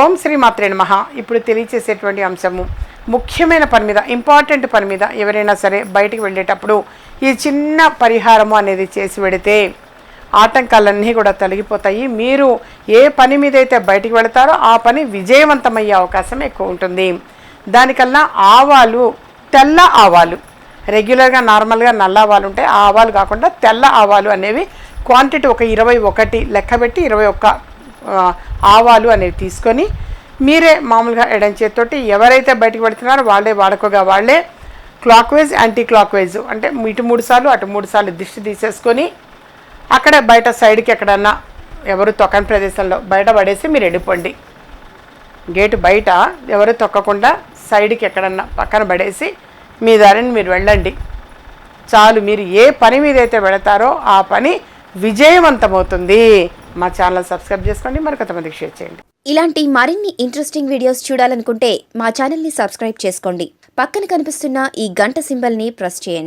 ఓం శ్రీ మాత్రే నమః. ఇప్పుడు తెలియచేసేటువంటి అంశము ముఖ్యమైన పని మీద, ఇంపార్టెంట్ పని మీద ఎవరైనా సరే బయటికి వెళ్ళేటప్పుడు ఈ చిన్న పరిహారము అనేది చేసి పెడితే ఆటంకాలన్నీ కూడా తొలగిపోతాయి. మీరు ఏ పని మీద అయితే బయటికి వెళతారో ఆ పని విజయవంతమయ్యే అవకాశం ఎక్కువ ఉంటుంది. దానికల్లా ఆవాలు, తెల్ల ఆవాలు, రెగ్యులర్గా నార్మల్గా నల్ల ఆవాలు ఉంటాయి, ఆ ఆవాలు కాకుండా తెల్ల ఆవాలు అనేవి క్వాంటిటీ ఒక 21 లెక్కబెట్టి 21 ఆవాలు అనేవి తీసుకొని మీరే మామూలుగా ఎడం చేతితోటి ఎవరైతే బయటకు పెడుతున్నారో వాళ్ళే వాడుకోగా వాళ్ళే clock wise, anti clock wise అంటే ఇటు 3 సార్లు అటు 3 సార్లు దిష్టి తీసేసుకొని అక్కడే బయట సైడ్కి ఎక్కడన్నా ఎవరు తొక్కని ప్రదేశంలో బయట పడేసి మీరు వెళ్ళిపోండి. గేటు బయట ఎవరు తొక్కకుండా సైడ్కి ఎక్కడన్నా పక్కన పడేసి మీ దారిని మీరు వెళ్ళండి. చాలు, మీరు ఏ పని మీద అయితే వెళతారో ఆ పని విజయవంతమవుతుంది. మా ఛానల్ సబ్స్క్రైబ్ చేసుకోండి, మరి కొంతమందికి షేర్ చేయండి. ఇలాంటి మరిన్ని ఇంట్రెస్టింగ్ వీడియోస్ చూడాలనుకుంటే మా ఛానల్ని సబ్స్క్రైబ్ చేసుకోండి. పక్కన కనిపిస్తున్న ఈ గంట సింబల్ని ప్రెస్ చేయండి.